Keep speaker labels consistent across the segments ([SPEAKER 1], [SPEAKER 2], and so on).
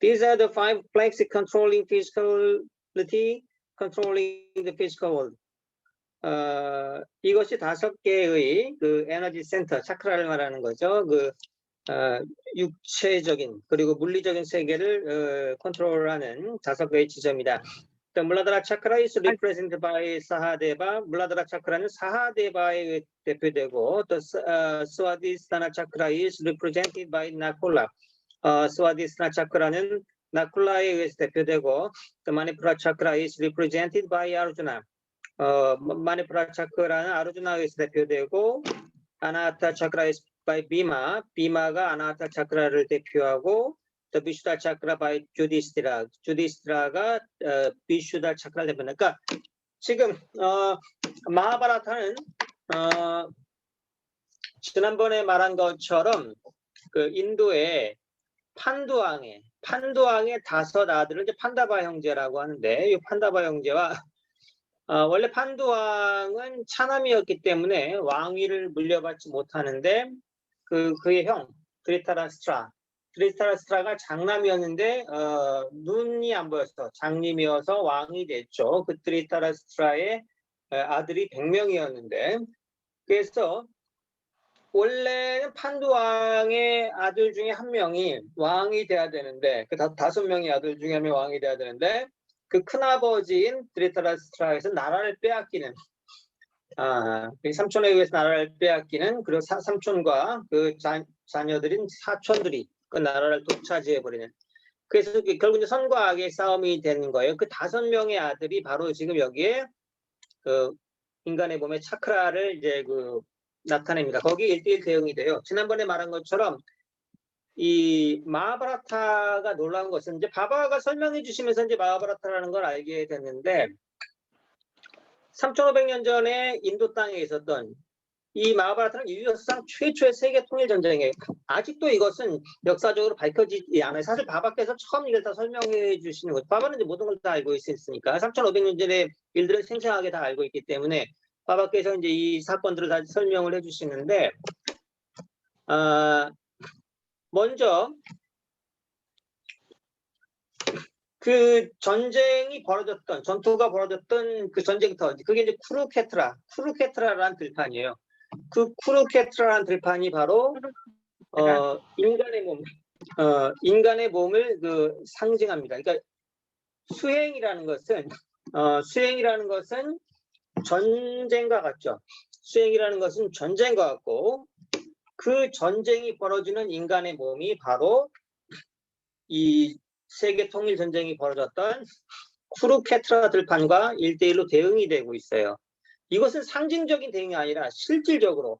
[SPEAKER 1] These are the 5 planks controlling physicality, controlling the physical world. 이것이 5개의 그 에너지 센터, 차크라를 말하는 거죠. 육체적인 그리고 물리적인 세계를 컨트롤하는 5개의 지점이다. The Muladhara chakra is represented by Sahadeva. Muladhara chakra는 사하데바에 대표되고, the Swadhisthana chakra is represented by Nakula. Swadhisthana chakra는 나쿨라에 의해서 대표되고, the Manipura chakra is represented by Arjuna. Manipura chakra는 아르주나에 의해서 대표되고, Anahata chakra is by Bhima. Bhima가 Anahata chakra를 대표하고, the Vishuddha chakra by Yudhishthira. Yudhishthira가 Vishuddha chakra를 대표한다. 그러니까 지금 마하바라타는 지난번에 말한 것처럼 그 인도의 판두왕의 5 아들을 이제 판다바 형제라고 하는데, 이 판다바 형제와 원래 판두왕은 차남이었기 때문에 왕위를 물려받지 못하는데 그의 형 드리타라스트라가 장남이었는데 눈이 안 보여서 장님이어서 왕이 됐죠. 그 드리타라스트라의 아들이 100명이었는데, 그래서 원래는 판두왕의 아들 중에 1명이 왕이 돼야 되는데, 그 5명의 아들 중에 1명이 왕이 돼야 되는데, 그 큰아버지인 드리타라스트라에서 나라를 빼앗기는, 삼촌에 의해서 나라를 빼앗기는, 그리고 삼촌과 그 자녀들인 사촌들이 그 나라를 독차지해버리는. 그래서 결국 이제 선과 악의 싸움이 되는 거예요. 그 5명의 아들이 바로 지금 여기에 그 인간의 몸의 차크라를 이제 나타냅니다. 거기 1대1 대응이 돼요. 지난번에 말한 것처럼 이 마하바라타가 놀라운 것은 이제 바바가 설명해 주시면서 이제 마하바라타라는 걸 알게 됐는데, 3500년 전에 인도 땅에 있었던 이 마하바라타는 인류 역사상 최초의 세계 통일 전쟁이에요. 아직도 이것은 역사적으로 밝혀지지 않아요. 사실 바바께서 처음 이걸 다 설명해 주시는 거죠. 바바는 이제 모든 걸 다 알고 있으니까 3500년 전의 일들을 생생하게 다 알고 있기 때문에 바바께서 이제 이 사건들을 다 설명을 해주시는데, 먼저 그 전투가 벌어졌던 그 전쟁터, 그게 이제 쿠루케트라라는 들판이에요. 그 쿠루케트라라는 들판이 바로 인간의 몸을 상징합니다. 그러니까 수행이라는 것은 전쟁과 같죠. 수행이라는 것은 전쟁과 같고, 그 전쟁이 벌어지는 인간의 몸이 바로 이 세계 통일 전쟁이 벌어졌던 쿠루케트라 들판과 1대1로 대응이 되고 있어요. 이것은 상징적인 대응이 아니라 실질적으로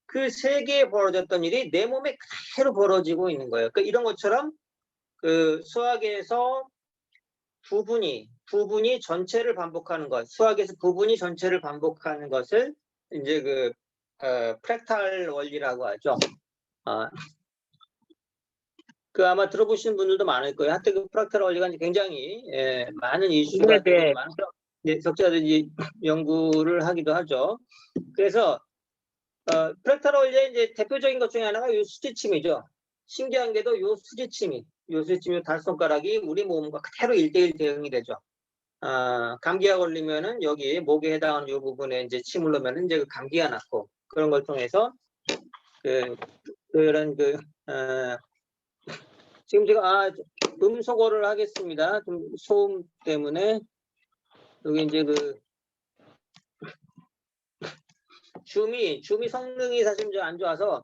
[SPEAKER 1] 그 세계에 벌어졌던 일이 내 몸에 그대로 벌어지고 있는 거예요. 그러니까 이런 것처럼 그 수학에서 부분이 전체를 반복하는 것, 수학에서 부분이 전체를 반복하는 것을 이제 프랙탈 원리라고 하죠. 아마 들어보시는 분들도 많을 거예요. 한때 그 프랙탈 원리가 굉장히 많은 이슈가 되고 많은 석자들이 연구를 하기도 하죠. 그래서 프랙탈 원리의 이제 대표적인 것 중에 하나가 이 수지침이죠. 신기한 게도 이 수지침이 5손가락이 우리 몸과 그대로 1대1 대응이 되죠. 감기가 걸리면은 여기 목에 해당하는 이 부분에 이제 침을 넣으면 이제 감기가 낫고, 그런 걸 통해서 지금 제가 음소거를 하겠습니다. 좀 소음 때문에. 여기 이제 줌이 성능이 사실 좀 안 좋아서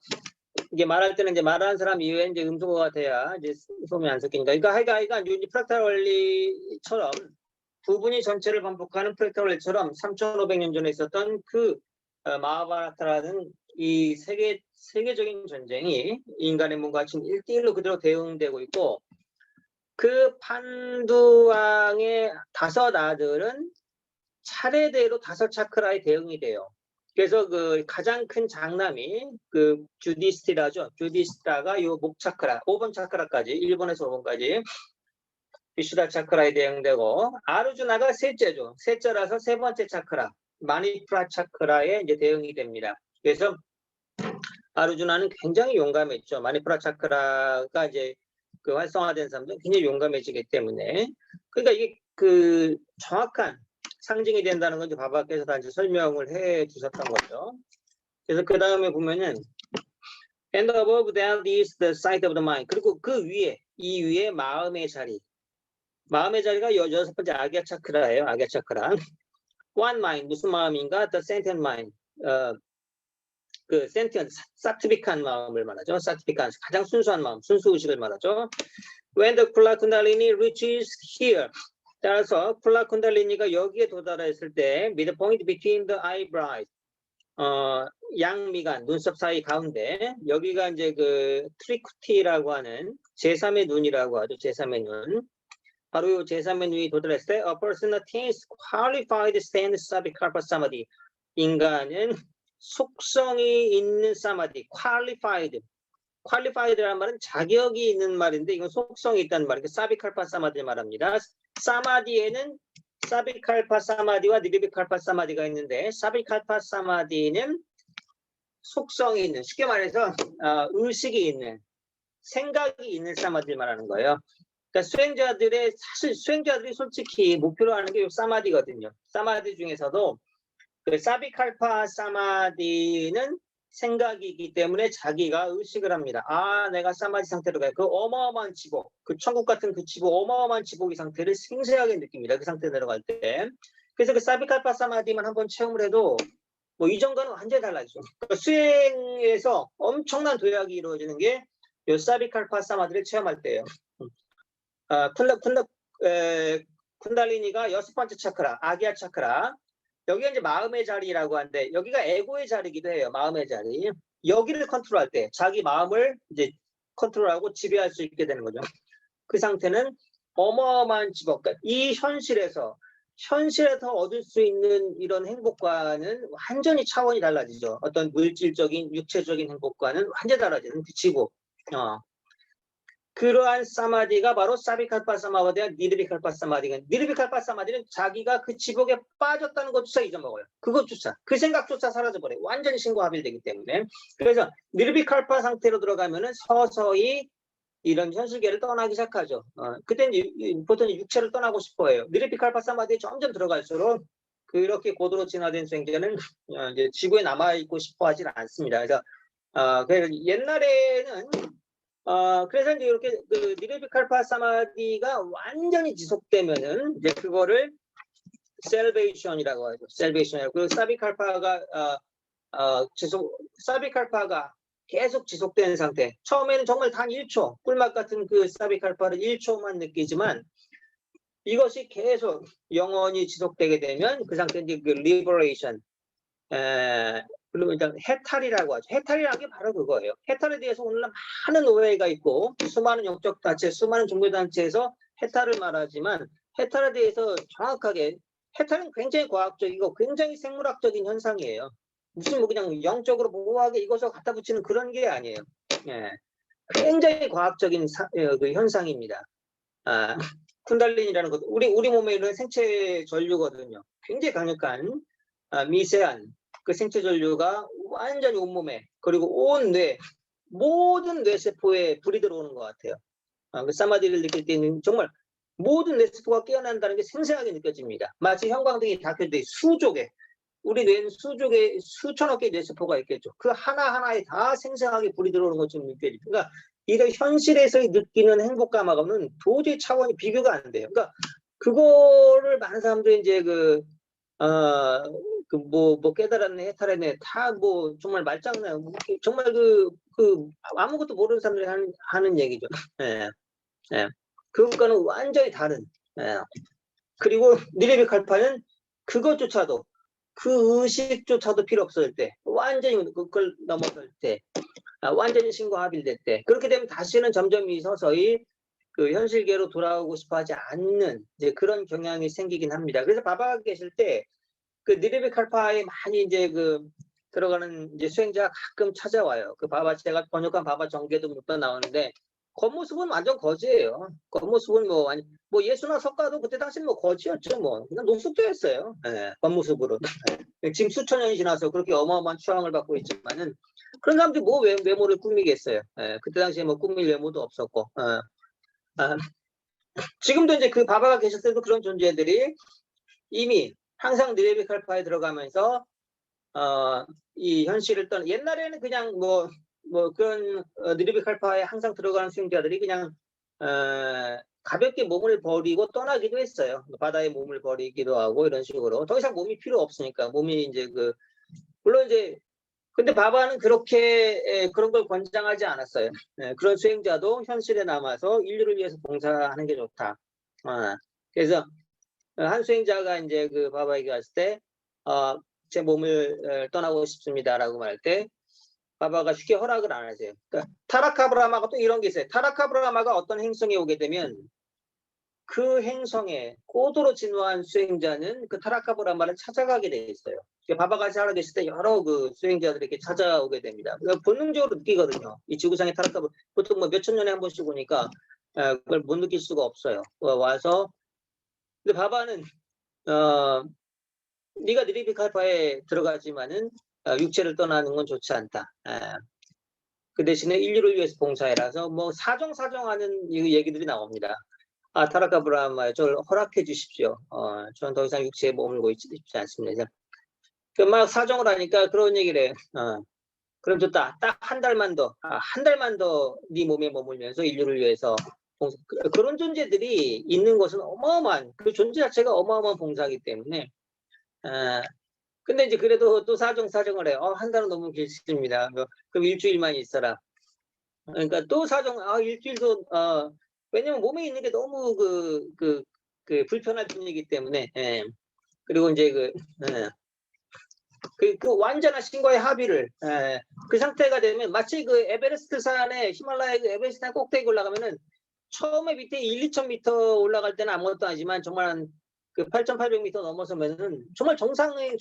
[SPEAKER 1] 이게 말할 때는 이제 말하는 사람 이외에 이제 음소거가 돼야 이제 소음이 안 섞이니까. 그러니까 하여간 이제 프랙탈 원리처럼 부분이 전체를 반복하는 프랙탈 원리처럼 3500년 전에 있었던 그 마하바라타라는 이 세계적인 전쟁이 인간의 몸과 지금 1대1로 그대로 대응되고 있고, 그 판두왕의 5 아들은 차례대로 5 차크라에 대응이 돼요. 그래서 그 가장 큰 장남이 그 주디스티라죠. 주디스티라가 요 목 차크라, 5번 차크라까지, 1번에서 5번까지 비슈다 차크라에 대응되고, 아르주나가 셋째죠. 셋째라서 3번째 차크라, 마니푸라 차크라에 이제 대응이 됩니다. 그래서 아르주나는 굉장히 용감했죠. 마니푸라 차크라가 이제 그 활성화된 사람들은 굉장히 용감해지기 때문에 그러니까 이게 그 정확한 상징이 된다는 건 이제 바바께서 다 이제 설명을 해 주셨던 거죠. 그래서 그 다음에 보면은 and above that is the sight of the mind. 그리고 그 위에 이 위에 마음의 자리. 마음의 자리가 여섯 번째 아기야 차크라예요. 아기야 차크라. One mind 무슨 마음인가? The sentient mind. 그 sentient 사트빅한 마음을 말하죠. 사트빅한 가장 순수한 마음, 순수 의식을 말하죠. When the Kula Kundalini reaches here. 따라서 쿨라 쿤달리니가 여기에 도달했을 때 midpoint between the eyebrows. 양미간 눈썹 사이 가운데 여기가 이제 그 트리쿠티라고 하는 제3의 눈이라고 하죠. 제3의 눈. 바로 이 제3의 눈이 도달했을 때 a person attains qualified stand sabikalpa samadhi. 인간은 속성이 있는 사마디, qualified라는 말은 자격이 있는 말인데 이건 속성이 있다는 말이니까 사비칼파 사마디를 말합니다. 사마디에는 사비칼파 사마디와 니르비칼파 사마디가 있는데 사비칼파 사마디는 속성이 있는, 쉽게 말해서 의식이 있는, 생각이 있는 사마디를 말하는 거예요. 그러니까 사실 수행자들이 솔직히 목표로 하는 게 사마디거든요. 사마디 중에서도 그 사비칼파 사마디는 생각이기 때문에 자기가 의식을 합니다. 아, 내가 사마디 상태로 가요. 그 어마어마한 지복, 그 천국 같은 그 지복, 어마어마한 지복의 상태를 생생하게 느낍니다. 그 상태 내려갈 때. 그래서 그 사비칼파 사마디만 한번 체험을 해도 뭐 이전과는 완전히 달라지죠. 그러니까 수행에서 엄청난 도약이 이루어지는 게 이 사비칼파 사마디를 체험할 때예요. 쿤달리니가 여섯 번째 차크라, 아기야 차크라. 여기가 이제 마음의 자리라고 하는데 여기가 에고의 자리이기도 해요. 마음의 자리. 여기를 컨트롤할 때 자기 마음을 이제 컨트롤하고 지배할 수 있게 되는 거죠. 그 상태는 어마어마한 지복. 그러니까 이 현실에서 얻을 수 있는 이런 행복과는 완전히 차원이 달라지죠. 어떤 물질적인 육체적인 행복과는 완전히 달라지는 그 지복. 그러한 사마디가 바로 사비칼파 사마디와 니르비칼파 사마디가 니르비칼파 사마디는 자기가 그 지복에 빠졌다는 것조차 잊어먹어요. 그것조차 그 생각조차 사라져버려요. 완전히 신고합일되기 때문에. 그래서 니르비칼파 상태로 들어가면은 서서히 이런 현실계를 떠나기 시작하죠. 그때는 보통 육체를 떠나고 싶어해요. 니르비칼파 사마디에 점점 들어갈수록 그렇게 고도로 진화된 수행자는 이제 지구에 남아있고 싶어하지 않습니다. 그래서 옛날에는 그래서 이제 이렇게 그 니르비칼파 사마디가 완전히 지속되면은 이제 그거를 셀베이션이라고 하죠. 셀베이션이라고. 그리고 사비칼파가 계속 지속되는 상태. 처음에는 정말 단 1초, 꿀맛 같은 그 사비칼파를 1초만 느끼지만 이것이 계속 영원히 지속되게 되면 그 상태는 이제 그 리버레이션. 그리고 일단 해탈이라고 하죠. 해탈이라는 게 바로 그거예요. 해탈에 대해서 오늘날 많은 오해가 있고 수많은 영적 단체, 수많은 종교 단체에서 해탈을 말하지만 해탈에 대해서 정확하게 해탈은 굉장히 과학적이고 굉장히 생물학적인 현상이에요. 무슨 뭐 그냥 영적으로 모호하게 이것을 갖다 붙이는 그런 게 아니에요. 예. 굉장히 과학적인 그 현상입니다. 쿤달린이라는 것, 우리 몸에 있는 생체 전류거든요. 굉장히 강력한 미세한 그 생체 전류가 완전히 온몸에 그리고 온 뇌, 모든 뇌세포에 불이 들어오는 것 같아요. 그 사마디를 느낄 때는 정말 모든 뇌세포가 깨어난다는 게 생생하게 느껴집니다. 마치 형광등이 다 켜져 수족에, 우리 뇌는 수족에 수천억 개의 뇌세포가 있겠죠. 그 하나하나에 다 생생하게 불이 들어오는 것처럼 느껴집니다. 그러니까 이런 현실에서 느끼는 행복감하고는 도저히 차원이 비교가 안 돼요. 그러니까 그거를 많은 사람들이 이제 깨달았네, 해탈했네, 다 뭐 정말 말장난, 정말 아무것도 모르는 사람들이 하는 얘기죠. 예, 예. 그것과는 완전히 다른. 예. 그리고 니르비칼파는 그것조차도 그 의식조차도 필요 없을 때, 완전히 그걸 넘어설 때, 완전히 신고합일될 때, 그렇게 되면 다시는 점점 서서히 그 현실계로 돌아오고 싶어하지 않는 이제 그런 경향이 생기긴 합니다. 그래서 바바가 계실 때 그 니르비칼파에 많이 이제 들어가는 이제 수행자가 가끔 찾아와요. 그 바바 제가 번역한 바바 정계도 몇 번 나오는데 겉모습은 완전 거지예요. 겉모습은 뭐 예수나 석가도 그때 당시는 뭐 거지였죠. 뭐 그냥 노숙자였어요. 예, 겉모습으로. 지금 수천 년이 지나서 그렇게 어마어마한 추앙을 받고 있지만은 그런 사람들이 뭐 외모를 꾸미겠어요. 예, 그때 당시에 뭐 꾸밀 외모도 없었고. 아, 지금도 이제 그 바바가 계셨을 때도 그런 존재들이 이미 항상 니레비칼파에 들어가면서 이 현실을 떠나 옛날에는 그냥 뭐 그런 니르비칼파에 항상 들어가는 수행자들이 그냥 가볍게 몸을 버리고 떠나기도 했어요. 바다에 몸을 버리기도 하고 이런 식으로 더 이상 몸이 필요 없으니까 몸이 이제 물론 이제 근데 바바는 그렇게 그런 걸 권장하지 않았어요. 그런 수행자도 현실에 남아서 인류를 위해서 봉사하는 게 좋다. 그래서 한 수행자가 이제 그 바바에게 갔을 때 제 몸을 떠나고 싶습니다라고 말할 때 바바가 쉽게 허락을 안 하세요. 그러니까 타라카브라마가 또 이런 게 있어요. 타라카브라마가 어떤 행성에 오게 되면 그 행성에 고도로 진화한 수행자는 그 타라카브라마를 찾아가게 돼 있어요. 바바가 살아계실 때 여러 그 수행자들이 이렇게 찾아오게 됩니다. 그러니까 본능적으로 느끼거든요. 이 지구상의 타라카브 보통 뭐 몇천 년에 한 번씩 오니까 그걸 못 느낄 수가 없어요. 와서 근데 바바는 네가 니리비칼파에 들어가지만은 육체를 떠나는 건 좋지 않다. 그 대신에 인류를 위해서 봉사해라서 뭐 사정하는 얘기들이 나옵니다. 타라카브라마 저를 허락해 주십시오. 저는 더 이상 육체에 몸을 고이고 싶지 않습니다. 막 사정을 하니까 그런 얘기를 해요. 그럼 좋다. 딱 한 달만 더, 한 달만 더 네 몸에 머물면서 인류를 위해서 봉사. 그런 존재들이 있는 것은 어마어마한 그 존재 자체가 어마어마한 봉사이기 때문에 근데 이제 그래도 또 사정을 해요. 한 달은 너무 길습니다. 그럼 일주일만 있어라. 그러니까 또 일주일도 왜냐면 몸에 있는 게 너무 불편할 뿐이기 때문에 그리고 이제 그 완전한 신과의 합의를 그 상태가 되면 마치 그 에베레스트 산에 히말라야 그 에베레스트 산 꼭대기 올라가면은 처음에 밑에 1, 2,000m 올라갈 때는 아무것도 아니지만 정말 그 8,800m 넘어서면은 정말 정상에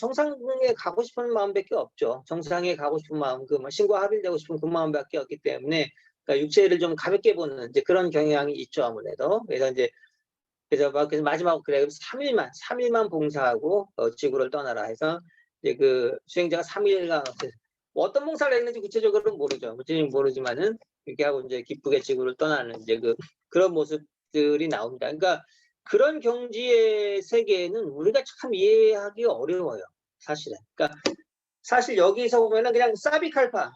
[SPEAKER 1] 가고 싶은 마음밖에 없죠. 정상에 가고 싶은 마음, 신과 합일되고 싶은 그 마음밖에 없기 때문에 그러니까 육체를 좀 가볍게 보는 이제 그런 경향이 있죠 아무래도. 그래서 마지막 그래 3일만 봉사하고 지구를 떠나라 해서 이제 그 수행자가 3일간 어떤 봉사를 했는지 구체적으로는 모르지만은 이렇게 하고 이제 기쁘게 지구를 떠나는 이제 그런 모습들이 나옵니다. 그러니까 그런 경지의 세계는 우리가 참 이해하기 어려워요, 사실은. 그러니까 사실 여기서 보면은 그냥 사비칼파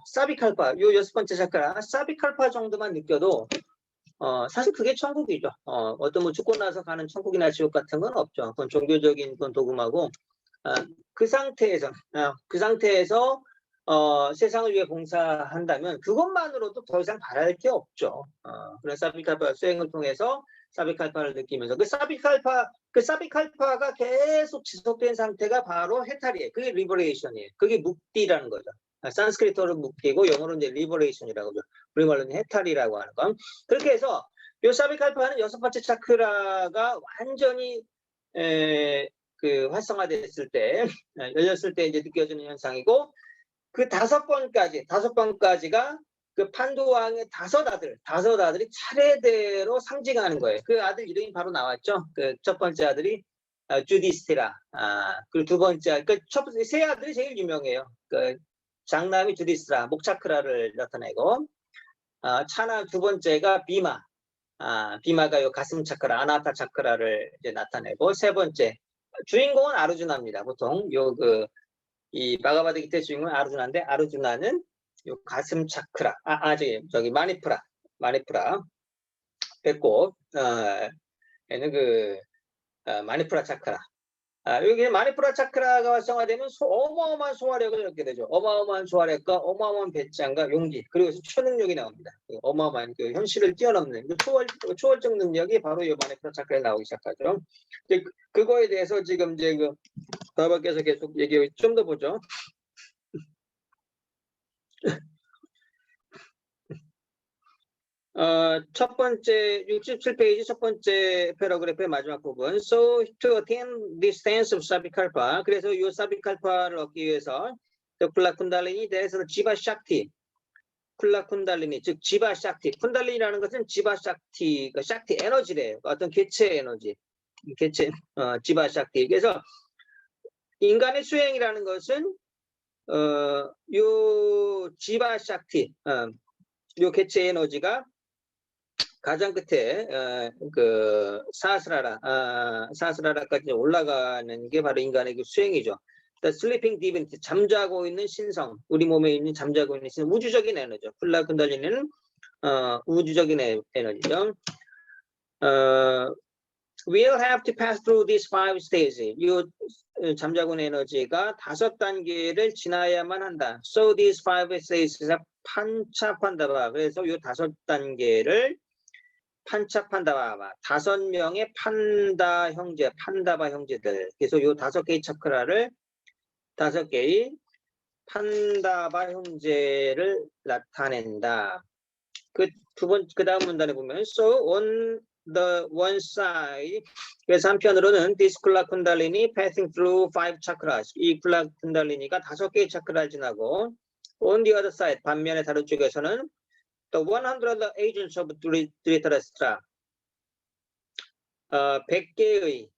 [SPEAKER 1] 요 6번째 차크라 사비칼파 정도만 느껴도 사실 그게 천국이죠. 어떤 뭐 죽고 나서 가는 천국이나 지옥 같은 건 없죠. 그건 종교적인 그건 도금하고 그 상태에서 세상을 위해 봉사한다면 그것만으로도 더 이상 바랄 게 없죠. 그런 사비칼파 수행을 통해서 사비칼파를 느끼면서 그 사비칼파가 계속 지속된 상태가 바로 해탈이에요. 그게 리버레이션이에요. 그게 묵디라는 거죠. 산스크리트어로 묵디고 영어로 이제 리버레이션이라고 하죠. 우리 말로는 해탈이라고 하는 건. 그렇게 해서 요 사비칼파는 6번째 차크라가 완전히 활성화됐을 때, 열렸을 때 이제 느껴지는 현상이고, 그 5번까지가 그 판도왕의 다섯 아들이 차례대로 상징하는 거예요. 그 아들 이름이 바로 나왔죠. 그 첫 번째 아들이 주디스티라. 그리고 두 번째, 세 아들이 제일 유명해요. 장남이 주디스티라, 목차크라를 나타내고, 차나 두 번째가 비마. 비마가 요 가슴 차크라, 아나타 차크라를 이제 나타내고, 세 번째, 주인공은 아르주나입니다. 보통 이 바가바드기타 주인공은 아르주나인데 아르주나는 요 가슴 차크라, 저기 마니프라 배꼽 에는 마니프라 차크라. 여기 마니프라 차크라가 활성화되면 어마어마한 소화력을 얻게 되죠. 어마어마한 소화력과 어마어마한 배짱과 용기 그리고 초능력이 나옵니다. 어마어마한 현실을 뛰어넘는 초월적 능력이 바로 이 마니프라 차크라에 나오기 시작하죠. 그거에 대해서 지금 이제 바바께서 계속 얘기해 좀 더 보죠. 첫 번째 67페이지 첫 번째 패러그래프의 마지막 부분. So to attain this stance of 사비칼파, 그래서 이 사비칼파를 얻기 위해서 쿨라 쿤달리니 대해서 지바 샥티, 쿨라 쿤달리니 즉 지바 샥티. 쿤달리니라는 것은 지바 샥티, 샥티 에너지래요. 어떤 개체 에너지, 지바 샥티. 그래서 인간의 수행이라는 것은 요 지바 샥티, 요 개체 에너지가 가장 끝에 그 사스라라까지 올라가는 게 바로 인간의 그 수행이죠. The sleeping divinity, 잠자고 있는 신성, 우리 몸에 있는 잠자고 있는 신성, 우주적인 에너지죠. 쿨라쿤달리니는 우주적인 에너지죠. We'll have to pass through these 5 stages. 이 잠자고 있는 에너지가 5단계를 지나야만 한다. So these 5 stages 판차판다바. 그래서 이 5단계를 판차판다바. 5명의 판다 형제, 판다바 형제들. 그래서 이 5개의 차크라를 5개의 판다바 형제를 나타낸다. 그 다음 문단에 보면 so on the one side, 그래서 한편으로는 this 쿨라쿤달리니 passing through 5 chakras, 이 쿨라쿤달리니가 5개의 차크라를 지나고 on the other side, 반면에 다른 쪽에서는 the 100 agents of Dhritarashtra, 100개의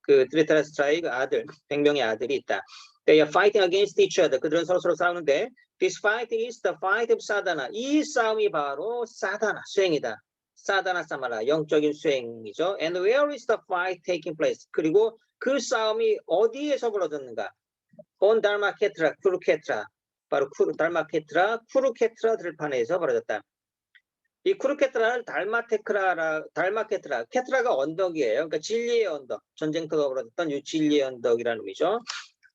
[SPEAKER 1] 그 드리타라스트라의 아들, 100명의 아들이 있다. They are fighting against each other. 그들은 서로 싸우는데 this fight is the fight of sadhana. 이 싸움이 바로 사다나, 수행이다. 사다나 사마라, 영적인 수행이죠. And where is the fight taking place? 그리고 그 싸움이 어디에서 벌어졌는가? On 달마케트라, 쿠루케트라. 바로 달마케트라, 쿠루케트라 들판에서 벌어졌다. 이 쿠루케트라는 달마케트라, 케트라가 언덕이에요. 그러니까 진리의 언덕, 전쟁터가 벌어졌던 이 진리의 언덕이라는 의미죠.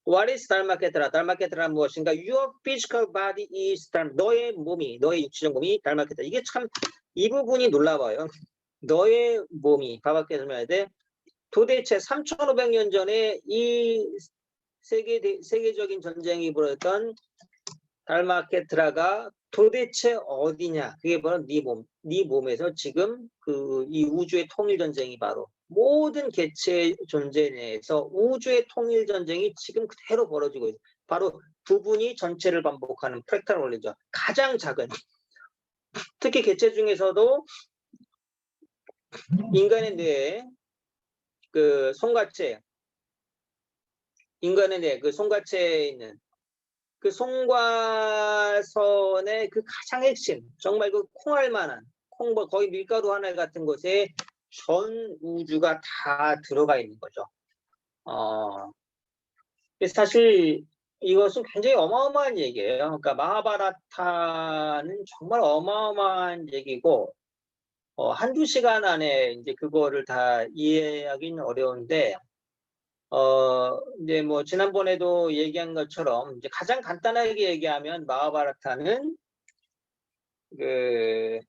[SPEAKER 1] What is 달마케트라? 달마케트라는 무엇인가? Your physical body is 너의 몸이, 너의 육체적 몸이 달마케트라. 이게 참 이 부분이 놀라워요. 너의 몸이, 바밖에 설명해야 돼. 도대체 3,500년 전에 이 세계적인 전쟁이 벌어졌던 달마케트라가 도대체 어디냐? 그게 바로 네 몸에서 지금 이 우주의 통일 전쟁이 바로 모든 개체의 존재 내에서 우주의 통일 전쟁이 지금 그대로 벌어지고 있어요. 바로 부분이 전체를 반복하는 프랙탈 원리죠. 가장 작은, 특히 개체 중에서도 인간의 뇌에 그 송가체, 인간의 뇌, 그 송가체에 있는 그 송과선의 그 가장 핵심, 정말 그 콩알 만한, 거의 밀가루 하나 같은 곳에 전 우주가 다 들어가 있는 거죠. 사실 이것은 굉장히 어마어마한 얘기예요. 그러니까 마하바라타는 정말 어마어마한 얘기고, 한두 시간 안에 이제 그거를 다 이해하기는 어려운데, 이제 뭐 지난번에도 얘기한 것처럼 이제 가장 간단하게 얘기하면 마하바라타는 그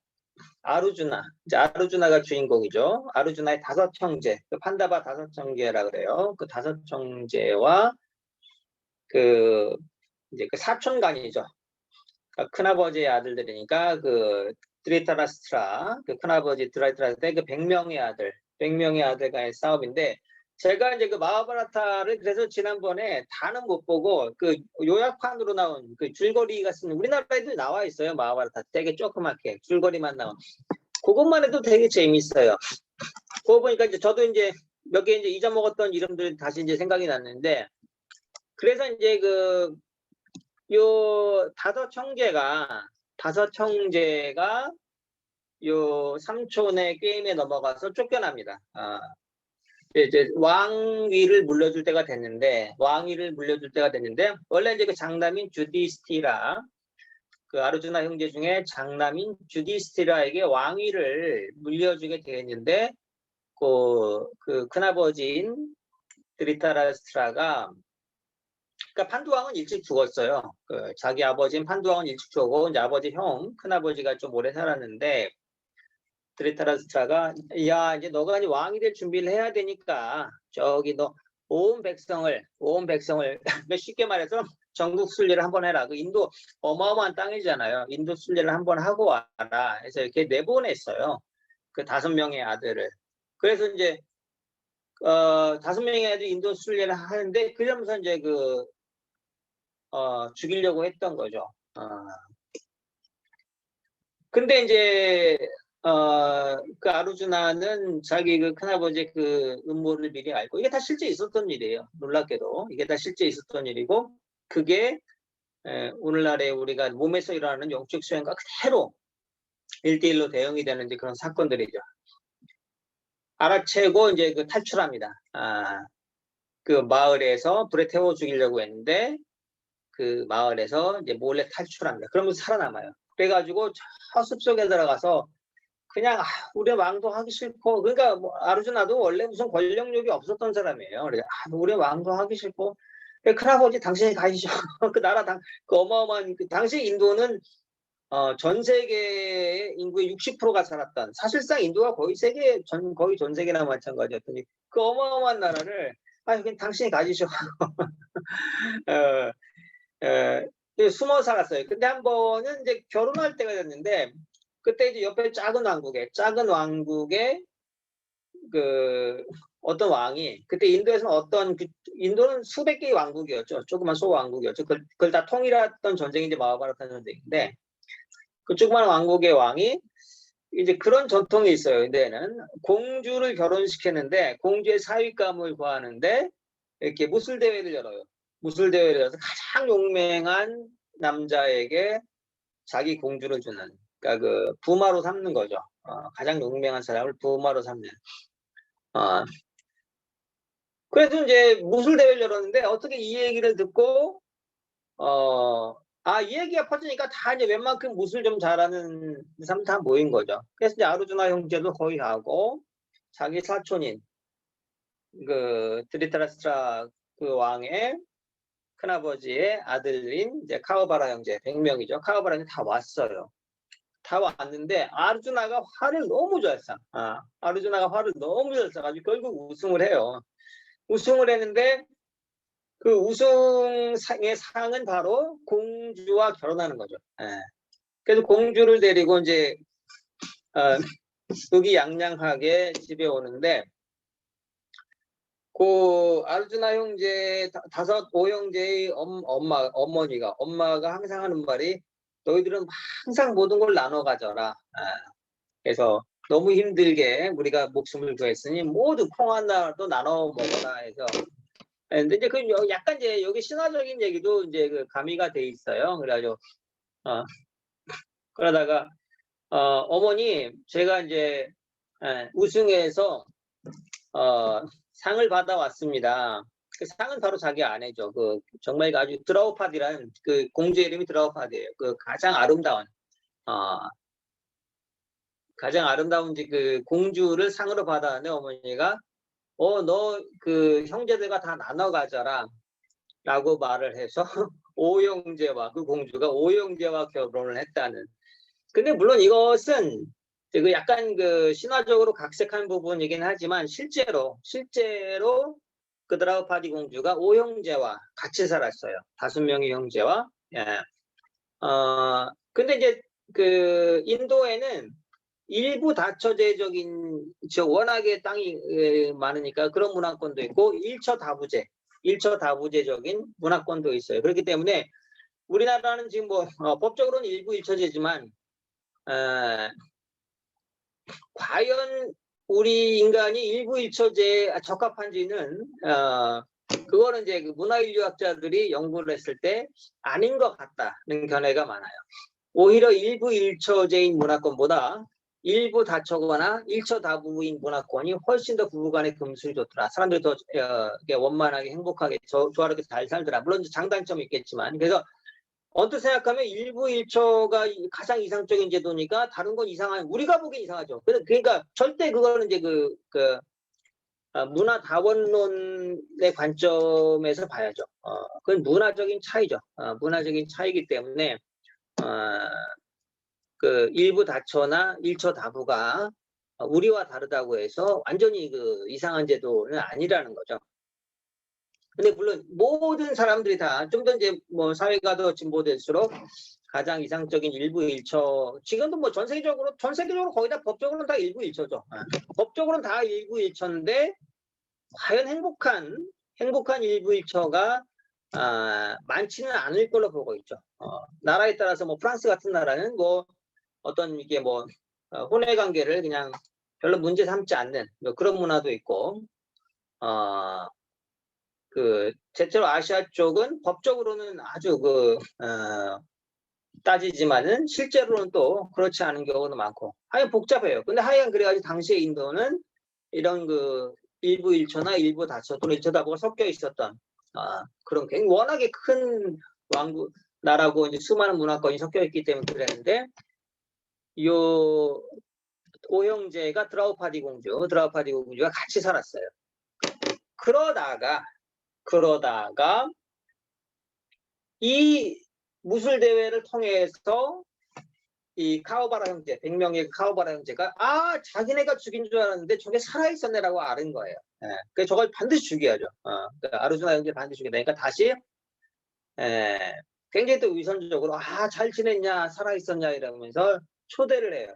[SPEAKER 1] 아르주나가 주인공이죠. 아르주나의 5 형제, 그 판다바 5 형제라 그래요. 그 5 형제와 그 이제 그 사촌간이죠. 그러니까 큰아버지의 아들들이니까 그 드리타라스트라, 그 큰아버지 드리타라스트라의 그 100명의 아들 간의 싸움인데, 제가 이제 그 마하바라타를 그래서 지난번에 다는 못 보고 그 요약판으로 나온 그 줄거리가 쓰는, 우리나라에도 나와 있어요. 마하바라타 되게 조그맣게 줄거리만 나온 그것만 해도 되게 재밌어요. 그거 보니까 이제 저도 이제 몇 개 이제 잊어먹었던 이름들 다시 이제 생각이 났는데, 그래서 이제 요 5 형제가 요 삼촌의 게임에 넘어가서 쫓겨납니다. 이제 왕위를 물려줄 때가 됐는데, 원래 이제 그 장남인 주디스티라, 그 아르주나 형제 중에 장남인 주디스티라에게 왕위를 물려주게 되었는데, 그 큰아버지인 드리타라스트라가, 그러니까 판두왕은 일찍 죽었어요. 그 자기 아버지인 판두왕은 일찍 죽고, 이제 아버지 형, 큰아버지가 좀 오래 살았는데, 드리타라스트라가, 야, 이제 너가 이제 왕이 될 준비를 해야 되니까 저기 너 온 백성을 쉽게 말해서 전국 순례를 한번 해라. 그 인도 어마어마한 땅이잖아요. 인도 순례를 한번 하고 와라. 그래서 이렇게 내보냈어요. 그 5명의 아들을. 그래서 이제 5명의 아들이 인도 순례를 하는데, 그러면서 이제 죽이려고 했던 거죠. 근데 이제 그 아르주나는 자기 그 큰아버지의 그 음모를 미리 알고, 이게 다 실제 있었던 일이에요. 놀랍게도 이게 다 실제 있었던 일이고, 그게 오늘날에 우리가 몸에서 일어나는 영적 수행과 그대로 1대1로 대응이 되는 이제 그런 사건들이죠. 알아채고 이제 그 탈출합니다. 그 마을에서 불에 태워 죽이려고 했는데 그 마을에서 이제 몰래 탈출합니다. 그러면서 살아남아요. 그래가지고 저 숲속에 들어가서 그냥 우리 왕도 하기 싫고, 그러니까 뭐 아르주나도 원래 무슨 권력욕이 없었던 사람이에요. 그래서 우리 왕도 하기 싫고, 큰아버지 당신이 가시죠. 그 나라 그 어마어마한 당시 인도는 전 세계 인구의 60%가 살았던, 사실상 인도가 거의 거의 전 세계나 마찬가지였더니 그 어마어마한 나라를 그냥 당신이 가지셔. 어, 숨어 살았어요. 근데 한 번은 이제 결혼할 때가 됐는데 그때 이제 옆에 작은 왕국에 그 어떤 왕이, 그때 인도에서는 인도는 수백 개의 왕국이었죠. 조그만 소왕국이었죠. 그걸 다 통일했던 전쟁이 이제 마하바라타 전쟁인데, 그 조그만 왕국의 왕이 이제 그런 전통이 있어요. 인도에는 공주를 결혼시켰는데 공주의 사윗감을 구하는데 이렇게 무술 대회를 열어요. 무술 대회를 열어서 가장 용맹한 남자에게 자기 공주를 주는, 그러니까 그 부마로 삼는 거죠. 가장 용맹한 사람을 부마로 삼는. 그래서 이제 무술 대회를 열었는데 어떻게 이 얘기를 듣고 이 얘기가 퍼지니까 다 이제 웬만큼 무술 좀 잘하는 사람 다 모인 거죠. 그래서 이제 아르주나 형제도 거의 하고 자기 사촌인 그 드리타라스트라 그 왕의 큰아버지의 아들인 이제 카우바라 형제 100명이죠. 카우바라 형제 다 왔어요. 다 왔는데 아르주나가 화를 너무 잘 써. 아르주나가 화를 너무 잘 써가지고 결국 우승을 해요. 우승을 했는데 그 우승의 상은 바로 공주와 결혼하는 거죠. 그래서 공주를 데리고 이제 의기양양하게 집에 오는데 그 아르주나 형제 다섯 오형제의 엄마가 항상 하는 말이 너희들은 항상 모든 걸 나눠 가져라. 그래서 너무 힘들게 우리가 목숨을 구했으니 모두 콩 하나도 나눠 먹어라 해서. 근데 이제 그 약간 이제 여기 신화적인 얘기도 이제 그 가미가 돼 있어요. 그래가지고 그러다가 어머니 제가 이제 우승해서 상을 받아왔습니다. 그 상은 바로 자기 아내죠. 그 정말 아주 드라우파디라는 그 공주의 이름이 드라우파디예요. 그 가장 아름다운 이제 그 공주를 상으로 받아왔는데 어머니가 너 그 형제들과 다 나눠 가져라 라고 말을 해서 오형제와 그 공주가 오형제와 결혼을 했다는. 근데 물론 이것은 그 약간 그 신화적으로 각색한 부분이긴 하지만 실제로 그 드라우파디 공주가 오형제와 같이 살았어요. 5명의 형제와. 근데 이제 그 인도에는 일부 다처제적인 워낙에 땅이 많으니까 그런 문화권도 있고 일처다부제적인 문화권도 있어요. 그렇기 때문에 우리나라는 지금 뭐 법적으로는 일부 일처제지만 과연 우리 인간이 일부 일처제에 적합한지는 그거는 이제 그 문화인류학자들이 연구를 했을 때 아닌 것 같다는 견해가 많아요. 오히려 일부 일처제인 문화권보다 일부 다처거나 일처다부인 문화권이 훨씬 더 부부간의 금술이 좋더라. 사람들이 더 원만하게 행복하게 조화롭게 잘 살더라. 물론 장단점이 있겠지만. 그래서 언뜻 생각하면 일부 일처가 가장 이상적인 제도니까 다른 건 이상한, 우리가 보기엔 이상하죠. 그러니까 절대 그거는 이제 문화 다원론의 관점에서 봐야죠. 그건 문화적인 차이죠. 문화적인 차이기 때문에 그 일부 다처나 일처 다부가 우리와 다르다고 해서 완전히 그 이상한 제도는 아니라는 거죠. 근데 물론 모든 사람들이 다 좀 더 이제 뭐 사회가 더 진보될수록 가장 이상적인 일부 일처, 지금도 뭐 전 세계적으로 거의 다 법적으로는 다 일부 일처죠. 법적으로는 다 일부 일처인데 과연 행복한 일부 일처가 많지는 않을 걸로 보고 있죠. 나라에 따라서 뭐 프랑스 같은 나라는 뭐 어떤 이게 뭐 혼외 관계를 그냥 별로 문제 삼지 않는 뭐 그런 문화도 있고, 그 대체로 아시아 쪽은 법적으로는 아주 따지지만은 실제로는 또 그렇지 않은 경우도 많고 하여간 복잡해요. 근데 하여간 그래가지고 당시에 인도는 이런 그 일부 일처나 일부 다처 또는 일처다부가 섞여 있었던 그런 굉장히 워낙에 큰 왕국 나라고 이제 수많은 문화권이 섞여 있기 때문에 그랬는데 요 오형제가 드라우파디 공주가 같이 살았어요. 그러다가 이 무술 대회를 통해서 이 카오바라 형제, 100명의 카오바라 형제가 자기네가 죽인 줄 알았는데 저게 살아있었네라고 알은 거예요. 예. 그래서 저걸 반드시 죽여야죠. 그러니까 아르주나 형제 반드시 죽여야 되니까 다시 굉장히 또 위선적으로 잘 지냈냐, 살아있었냐 이러면서 초대를 해요.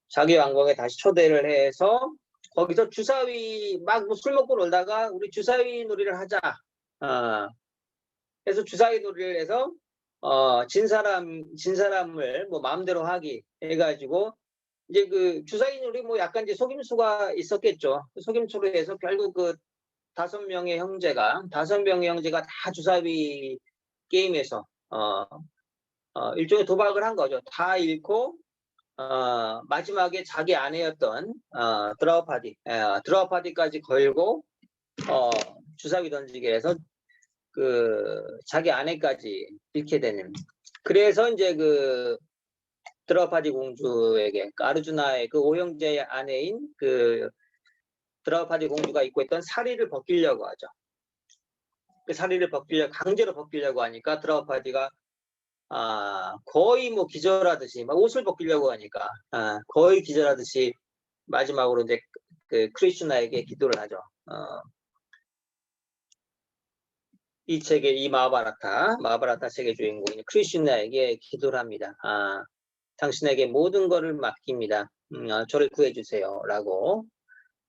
[SPEAKER 1] 자기 왕궁에 다시 초대를 해서 거기서 주사위 막 술 먹고 놀다가 우리 주사위 놀이를 하자. 그래서 주사위 놀이를 해서 진 사람을 뭐 마음대로 하기 해가지고 이제 그 주사위 놀이 뭐 약간 이제 속임수가 있었겠죠. 속임수로 해서 결국 그 5명의 형제가 다 주사위 게임에서 일종의 도박을 한 거죠. 다 잃고 마지막에 자기 아내였던 드라우파디까지 걸고 주사위 던지게 해서 그 자기 아내까지 잃게 되는. 그래서 이제 그 드라우파디 공주에게 아르주나의 그 오형제 아내인 그 드라우파디 공주가 입고 있던 사리를 벗기려고 하죠. 그 사리를 강제로 벗기려고 하니까 드라우파디가 거의 뭐 기절하듯이 막 옷을 벗기려고 하니까 거의 기절하듯이 마지막으로 이제 그 크리슈나에게 기도를 하죠. 이 책의 이 마하바라타 책의 주인공인 크리슈나에게 기도를 합니다. 당신에게 모든 것을 맡깁니다. 저를 구해주세요라고.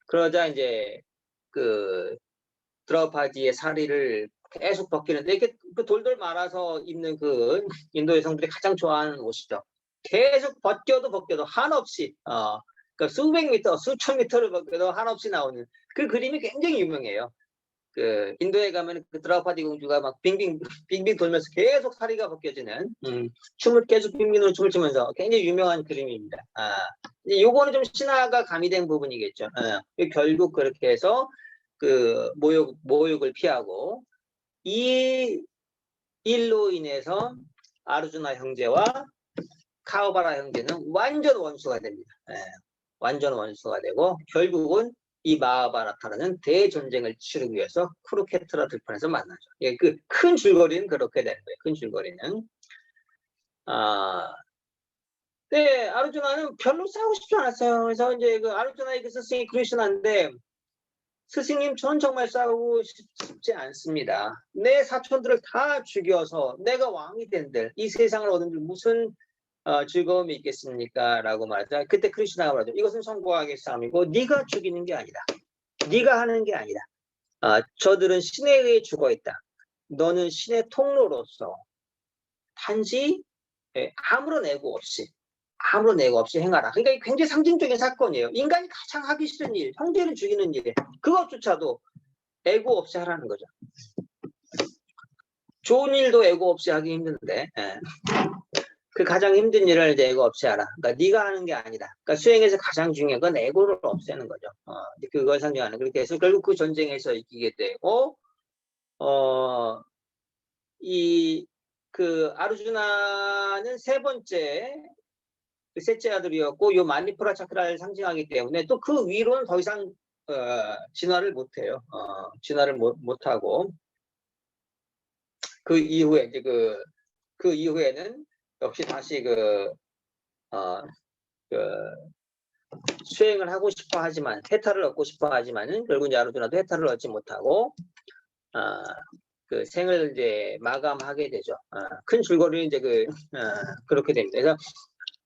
[SPEAKER 1] 그러자 이제 그 드라우파디의 사리를 계속 벗기는데 이렇게 그 돌돌 말아서 입는 그 인도 여성들이 가장 좋아하는 옷이죠. 계속 벗겨도 한없이 그러니까 수백 미터, 수천 미터를 벗겨도 한없이 나오는 그 그림이 굉장히 유명해요. 그 인도에 가면 그 드라우파디 공주가 막 빙빙 돌면서 계속 사리가 벗겨지는 춤을 계속 빙빙으로 춤을 추면서 굉장히 유명한 그림입니다. 요거는 좀 신화가 가미된 부분이겠죠. 결국 그렇게 해서 그 모욕을 피하고 이 일로 인해서 아르주나 형제와 카오바라 형제는 완전 원수가 됩니다. 완전 원수가 되고 결국은 이 마하바라타라는 대전쟁을 치르기 위해서 쿠루케트라 들판에서 만나죠. 그 큰 줄거리는 그렇게 되는 거예요. 큰 줄거리는. 네, 아르주나는 별로 싸우고 싶지 않았어요. 그래서 이제 그 아르주나의 그 스승이 크리슈나인데 스승님, 전 정말 싸우고 싶지 않습니다. 내 사촌들을 다 죽여서 내가 왕이 된들 이 세상을 얻은들 무슨 즐거움이 있겠습니까? 라고 말하자. 그때 크리슈나가 말하죠. 이것은 성공하게 싸움이고 네가 죽이는 게 아니다. 네가 하는 게 아니다. 저들은 신에 의해 죽어있다. 너는 신의 통로로서 단지 아무런 애고 없이 행하라. 그러니까 굉장히 상징적인 사건이에요. 인간이 가장 하기 싫은 일, 형제를 죽이는 일, 그것조차도 애고 없이 하라는 거죠. 좋은 일도 애고 없이 하기 힘든데 그 가장 힘든 일을 이제 애고 없이 하라. 그러니까 네가 하는 게 아니다. 그러니까 수행에서 가장 중요한 건 애고를 없애는 거죠. 그걸 상징하는. 그렇게 해서 결국 그 전쟁에서 이기게 되고 그 아르주나는 셋째 아들이었고 요 마니푸라 차크라를 상징하기 때문에 또 그 위로는 더 이상 진화를 못해요. 진화를 못하고 그 이후에 이제 그 이후에는 역시 다시 수행을 하고 싶어 하지만 해탈을 얻고 싶어 하지만은 결국 이제 아르주나도 해탈을 얻지 못하고 그 생을 이제 마감하게 되죠. 큰 줄거리는 이제 그렇게 됩니다.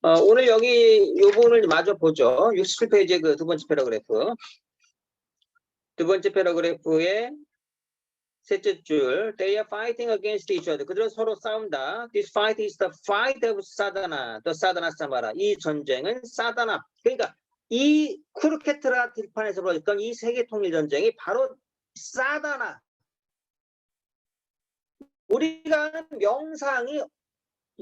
[SPEAKER 1] 그래서 오늘 여기 이 부분을 마저 보죠. 67페이지의 그 두 번째 패러그래프. 두 번째 패러그래프의 셋째 줄. They are fighting against each other. 그들은 서로 싸운다. This fight is the fight of Sadhana. The Sadhana Samara. 이 전쟁은 사다나. 그러니까 이 쿠르케트라 들판에서 벌어졌던 이 세계 통일 전쟁이 바로 사다나. 우리가 하는 명상이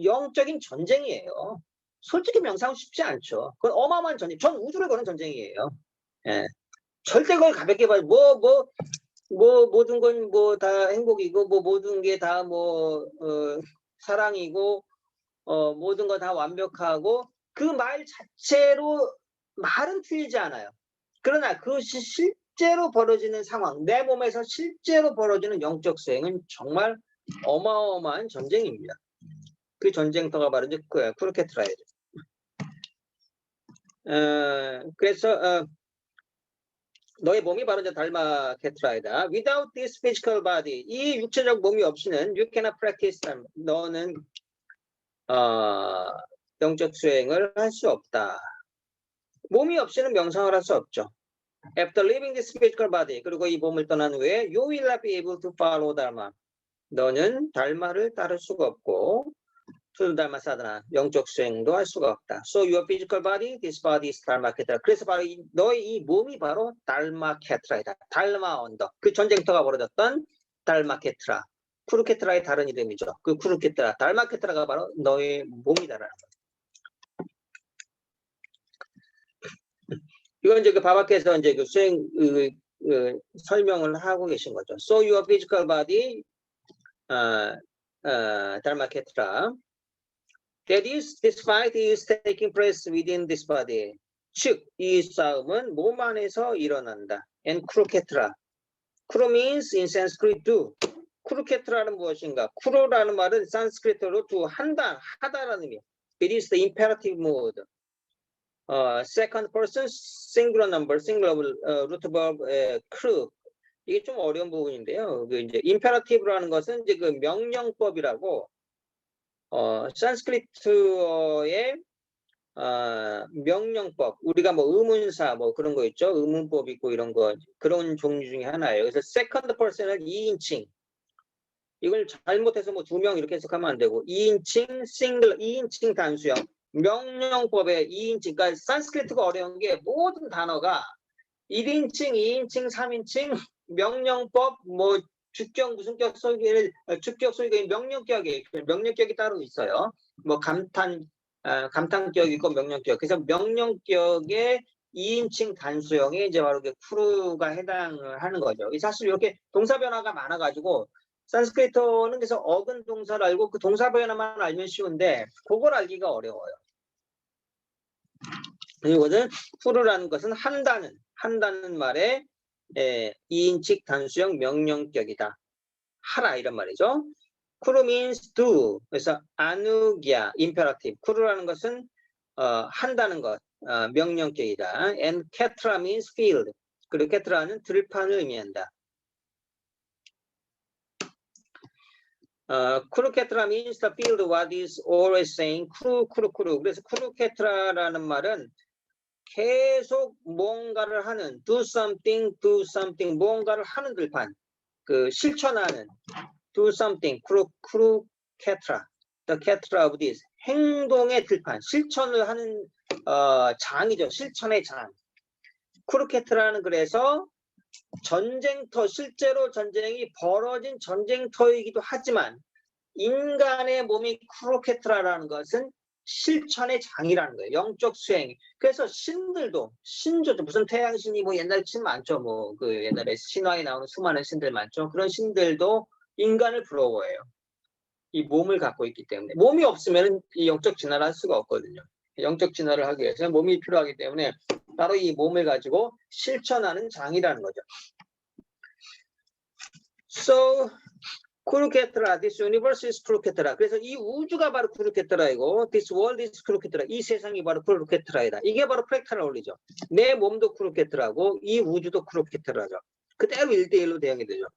[SPEAKER 1] 영적인 전쟁이에요. 솔직히 명상은 쉽지 않죠. 그건 어마어마한 전쟁. 전 우주를 거는 전쟁이에요. 예. 절대 그걸 가볍게 봐요. 모든 건 뭐 다 행복이고, 뭐 모든 게 다 사랑이고, 모든 거 다 완벽하고, 그 말 자체로 말은 틀리지 않아요. 그러나 그것이 실제로 벌어지는 상황, 내 몸에서 실제로 벌어지는 영적 수행은 정말 어마어마한 전쟁입니다. 그 전쟁터가 바로 이제 쿠르케트라예요. 그래서 너의 몸이 바로 이제 달마케트라이다. Without this physical body, 이 육체적 몸이 없이는 you cannot practice them. 너는 영적 수행을 할 수 없다. 몸이 없이는 명상을 할 수 없죠. After leaving this physical body, 그리고 이 몸을 떠난 후에 you will not be able to follow dharma. 너는 달마를 따를 수가 없고 달마 사드나 영적 수행도 할 수가 없다. So your physical body, this body is 달마케트라. 그래서 바로 너의 이 몸이 바로 달마케트라이다. 달마 언덕. 그 전쟁터가 벌어졌던 달마케트라. 쿠르케트라의 다른 이름이죠. 그 쿠르케트라, 달마케트라가 바로 너의 몸이다라는 거예요. 이건 이제 그 바바께서 이제 그 수행 설명을 하고 계신 거죠. So your physical body, 달마케트라. That is, this fight is taking place within this body. 즉, 이 싸움은 몸 안에서 일어난다. And 쿠르케트라. 쿠르 means in Sanskrit do. 쿠르케트라는 무엇인가? 쿠르라는 말은 산스크리트로 do, 한다, 하다라는 의미. It is the imperative mode. Second person singular number, singular root verb 크루. 이게 좀 어려운 부분인데요. 그 이제 imperative라는 것은 이제 그 명령법이라고. 산스크리트어의 명령법, 우리가 뭐 의문사 뭐 그런 거 있죠. 의문법 있고 이런 거, 그런 종류 중에 하나예요. 그래서 second person은 2인칭. 이걸 잘못해서 뭐 2명 이렇게 해석하면 안 되고 2인칭 싱글, 2인칭 단수형. 명령법의 2인칭. 그러니까 산스크리트가 어려운 게 모든 단어가 1인칭, 2인칭, 3인칭, 명령법, 뭐 주격, 무슨 격, 소위를 주격, 소위가 명령격이 따로 있어요. 뭐 감탄격 있고 명령격. 그래서 명령격의 2인칭 단수형에 이제 바로 쿠르가 해당을 하는 거죠. 사실 이렇게 동사 변화가 많아가지고 산스크리트어는 그래서 어근 동사를 알고 그 동사 변화만 알면 쉬운데 그걸 알기가 어려워요. 이거는 쿠르라는 것은 한다는 말에 2인칭 단수형 명령격이다. 하라 이런 말이죠. 쿠르 means do. 그래서 아누기야, imperative. 쿠르라는 것은 한다는 것, 명령격이다. And 케트라 means field. 그리고 케트라는 들판을 의미한다. 쿠르케트라 means the field. What is always saying 쿠르. 그래서 쿠르케트라라는 말은 계속 뭔가를 하는 do something, 뭔가를 하는 들판, 그 실천하는 do something, 쿠르케트라, the 케트라 of this, 행동의 들판, 실천을 하는 장이죠. 실천의 장. 쿠르케트라는 그래서 전쟁터, 실제로 전쟁이 벌어진 전쟁터이기도 하지만 인간의 몸이 쿠르케트라라는 것은 실천의 장이라는 거예요. 영적 수행. 그래서 신들도, 신조도, 무슨 태양신이 뭐 옛날에 신 많죠. 뭐 그 옛날에 신화에 나오는 수많은 신들 많죠. 그런 신들도 인간을 부러워해요. 이 몸을 갖고 있기 때문에. 몸이 없으면 이 영적 진화를 할 수가 없거든요. 영적 진화를 하기 위해서는 몸이 필요하기 때문에 바로 이 몸을 가지고 실천하는 장이라는 거죠. So, 쿠르케트라, this universe is 쿠르케트라. 그래서 이 우주가 바로 쿠르케트라이고, this world is 쿠르케트라. 이 세상이 바로 쿠르케트라이다. 이게 바로 프랙탈 원리죠. 내 몸도 쿠르케트라고, 이 우주도 쿠르케트라죠. 그대로 1대1로 대응이 되죠.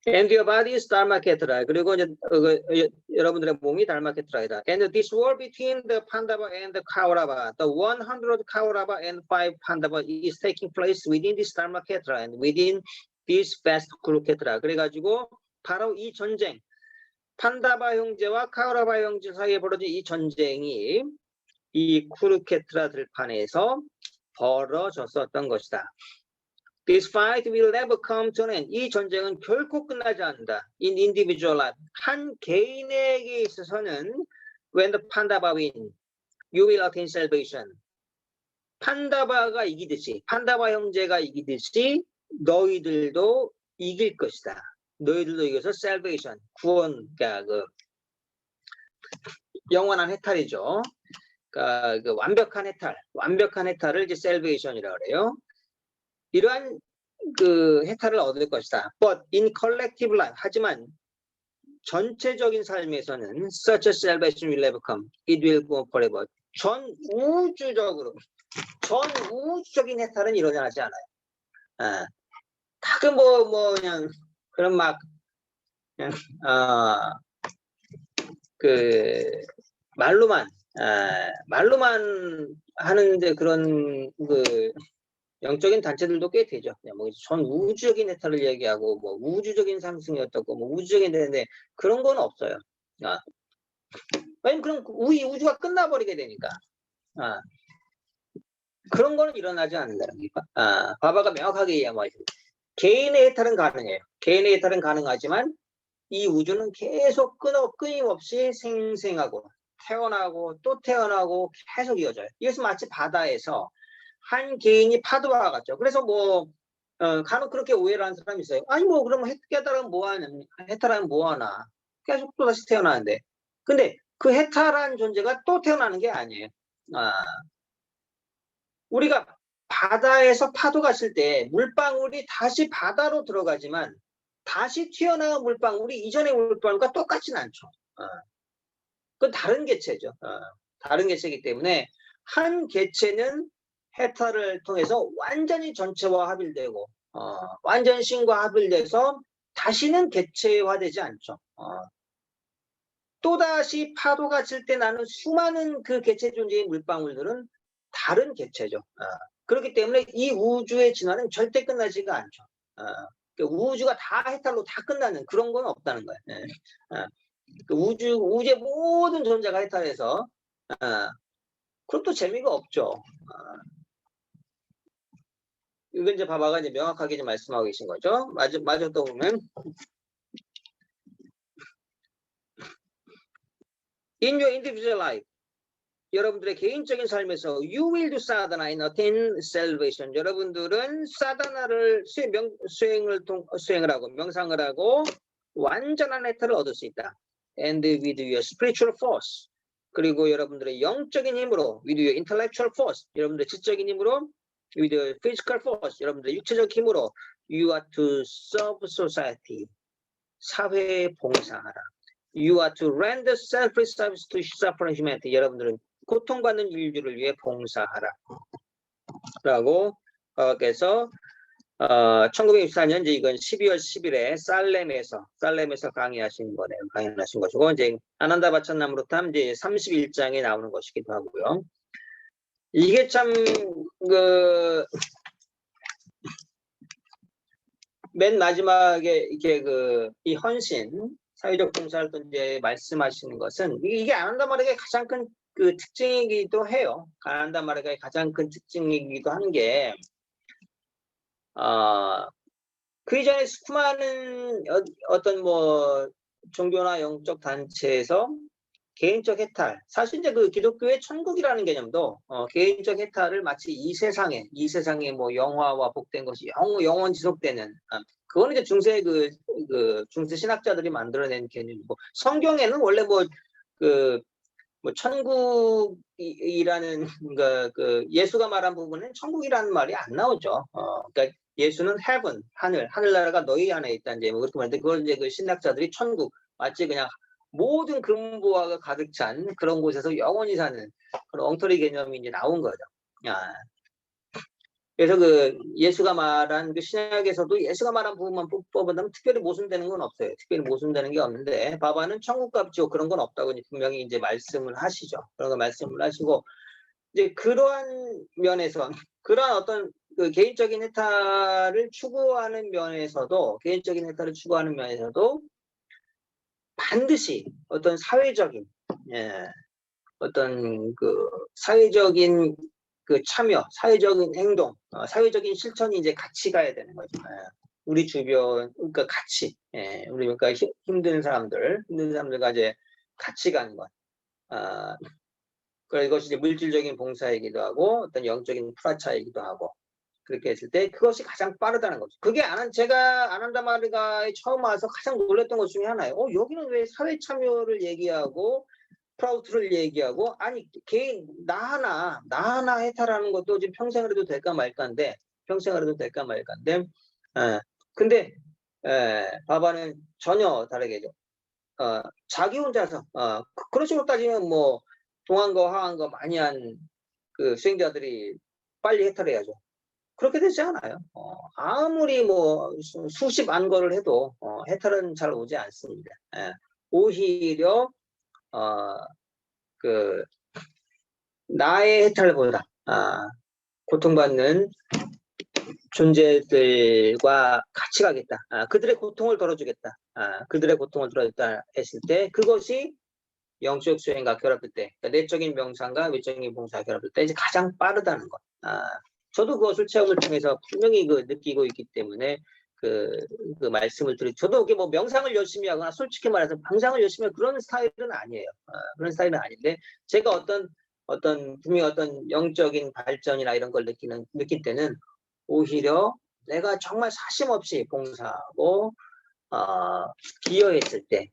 [SPEAKER 1] And your body is 달마케트라. 그리고 이제 여러분들의 몸이 달마케트라이다. And this war between the Pandava and the Kaurava, the 100 Kaurava and 5 Pandava is taking place within this 달마케트라 and within this vast 쿠르케트라. 그래가지고 바로 이 전쟁, 판다바 형제와 카우라바 형제 사이에 벌어진 이 전쟁이 이 쿠르케트라 들판에서 벌어졌었던 것이다. This fight will never come to an end. 이 전쟁은 결코 끝나지 않는다. In individual life. 한 개인에게 있어서는 when the 판다바 win, you will attain salvation. 판다바가 이기듯이, 판다바 형제가 이기듯이 너희들도 이길 것이다. 너희들도 이겨서 salvation, 구원, 그러니까 그 영원한 해탈이죠. 그러니까 그 완벽한 해탈을 이제 salvation이라고 그래요. 이러한 그 해탈을 얻을 것이다. But in collective life, 하지만 전체적인 삶에서는 such a salvation will never come. It will go forever. 전 우주적인 해탈은 일어나지 않아요. 가끔 뭐 그냥 그런 막 그냥 그 말로만 하는데 그런 그 영적인 단체들도 꽤 되죠. 뭐 전 우주적인 해탈을 얘기하고 뭐 우주적인 상승이 어떻고 뭐 우주적인 되는데 그런 건 없어요. 왜냐면 그럼 우주가 끝나버리게 되니까. 그런 거는 일어나지 않는다는 게 바바가 명확하게 얘기하죠. 개인의 해탈은 가능해요. 개인의 해탈은 가능하지만 이 우주는 계속 끊임없이 생생하고 태어나고 또 태어나고 계속 이어져요. 이것은 마치 바다에서 한 개인이 파도와 같죠. 그래서 뭐 간혹 그렇게 오해를 하는 사람이 있어요. 아니 뭐 그러면 해탈하면 뭐하나 계속 또 다시 태어나는데 근데 그 해탈한 존재가 또 태어나는 게 아니에요. 우리가 바다에서 파도가 칠 때 물방울이 다시 바다로 들어가지만 다시 튀어나온 물방울이 이전의 물방울과 똑같지는 않죠. 그건 다른 개체죠. 다른 개체이기 때문에 한 개체는 해탈을 통해서 완전히 전체와 합일되고 완전 신과 합일돼서 다시는 개체화되지 않죠. 또다시 파도가 칠 때 나는 수많은 그 개체 존재의 물방울들은 다른 개체죠. 그렇기 때문에 이 우주의 진화는 절대 끝나지가 않죠. 우주가 다 해탈로 다 끝나는 그런 건 없다는 거예요. 그 우주의 모든 존재가 해탈해서 그럼 또 재미가 없죠. 이건 이제 바바가 이제 명확하게 이제 말씀하고 계신 거죠. 마저 또 보면 In your individual life, 여러분들의 개인적인 삶에서 you will do sadhana and attain salvation. 여러분들은 사다나를 수행을 하고 명상을 하고 완전한 해탈을 얻을 수 있다. And with your spiritual force. 그리고 여러분들의 영적인 힘으로 with your intellectual force. 여러분들의 지적인 힘으로 with your physical force. 여러분들의 육체적 힘으로 you are to serve society. 사회에 봉사하라. You are to render selfless service to suffering humanity. 여러분들은 고통받는 인류를 위해 봉사하라. 라고 그래서 1964년 이제 이건 12월 10일에 살렘에서 강의하신 거네요. 강의하신 것이고 이제 아난다 바찬나무르탐 이제 31장에 나오는 것이기도 하고요. 이게 참 그 맨 마지막에 이렇게 그 이 헌신 사회적 봉사를 또 이제 말씀하시는 것은 이게 아난다 마르가의 가장 큰 그 특징이기도 해요. 아난다 마르가의 가장 큰 특징이기도 한 게 그 이전에 수많은 어떤 뭐 종교나 영적 단체에서 개인적 해탈, 사실 이제 그 기독교의 천국이라는 개념도 개인적 해탈을 마치 이 세상에 뭐 영화와 복된 것이 영원 지속되는 그거는 이제 중세 중세 신학자들이 만들어낸 개념이고 성경에는 원래 뭐 천국이라는 그 예수가 말한 부분은 천국이라는 말이 안 나오죠. 그러니까 예수는 heaven, 하늘나라가 너희 안에 있다 이제 뭐 그렇게 말하는데 그걸 이제 그 신학자들이 천국 마치 그냥 모든 금보화가 가득 찬 그런 곳에서 영원히 사는 그런 엉터리 개념이 이제 나온 거죠. 그래서 그 예수가 말한 그 신약에서도 예수가 말한 부분만 뽑아본다면 특별히 모순되는 건 없어요. 특별히 모순되는 게 없는데 바바는 천국과 지옥 그런 건 없다고 이제 분명히 이제 말씀을 하시죠. 그런 거 말씀을 하시고 이제 그러한 면에서 그러한 어떤 그 개인적인 해탈을 추구하는 면에서도 반드시 어떤 사회적인 어떤 그 사회적인 그 참여, 사회적인 행동, 사회적인 실천이 이제 같이 가야 되는 거죠. 우리 주변, 그러니까 같이, 우리 그러니까 힘든 사람들과 이제 같이 가는 것. 그러니까 이것이 이제 물질적인 봉사이기도 하고 어떤 영적인 프라차이기도 하고 그렇게 했을 때 그것이 가장 빠르다는 거죠. 그게 제가 아난다마르가에 처음 와서 가장 놀랐던 것 중에 하나예요. 여기는 왜 사회 참여를 얘기하고 프라우트를 얘기하고 아니 개인 나 하나 해탈하는 것도 지금 평생을 해도 될까 말까인데 근데 바바는 전혀 다르게죠. 자기 혼자서 그런 식으로 따지면 뭐 동안거 하한거 많이 한 그 수행자들이 빨리 해탈해야죠. 그렇게 되지 않아요. 아무리 뭐 수십만 거를 해도 해탈은 잘 오지 않습니다. 오히려 그 나의 해탈보다 고통받는 존재들과 같이 가겠다. 그들의 고통을 덜어주겠다. 그들의 고통을 덜어주겠다 했을 때 그것이 영적 수행과 결합될 때, 그러니까 내적인 명상과 외적인 봉사가 결합될 때 이제 가장 빠르다는 것. 저도 그것을 체험을 통해서 분명히 느끼고 있기 때문에 그 말씀을 드리고 저도 이게 뭐 명상을 열심히 하거나 솔직히 말해서 방상을 열심히 하는 그런 스타일은 아니에요. 그런 스타일은 아닌데 제가 분명히 어떤 영적인 발전이나 이런 걸 느낄 때는 오히려 내가 정말 사심없이 봉사하고 기여했을 때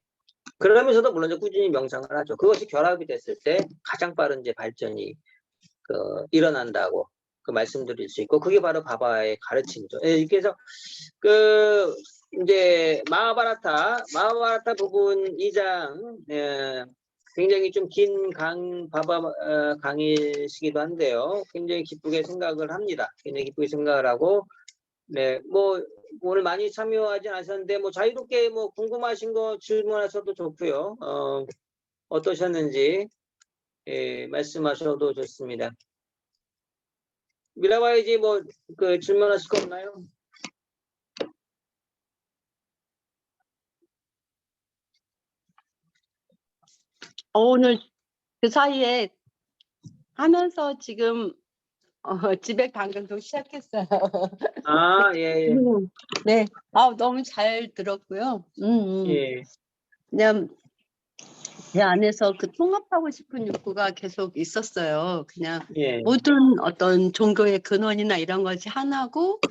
[SPEAKER 1] 그러면서도 물론 꾸준히 명상을 하죠. 그것이 결합이 됐을 때 가장 빠른 이제 발전이 일어난다고 말씀드릴 수 있고 그게 바로 바바의 가르침이죠. 그래서 이제 마하바라타 부분 2장 굉장히 좀 긴 바바 강의시기도 한데요. 굉장히 기쁘게 생각을 합니다. 굉장히 기쁘게 생각을 하고 네, 뭐 오늘 많이 참여하지 않으셨는데 뭐 자유롭게 뭐 궁금하신 거 질문하셔도 좋고요. 어떠셨는지 말씀하셔도 좋습니다. 미라바이지 뭐 질문하실 거 없나요?
[SPEAKER 2] 오늘 그 사이에 하면서 지금 집에 방송도 시작했어요.
[SPEAKER 1] 예.
[SPEAKER 2] 네, 너무 잘 들었고요.
[SPEAKER 1] 예.
[SPEAKER 2] 그냥 제 안에서 그 통합하고 싶은 욕구가 계속 있었어요. 그냥
[SPEAKER 1] 예.
[SPEAKER 2] 모든 어떤 종교의 근원이나 이런 것이 하나고,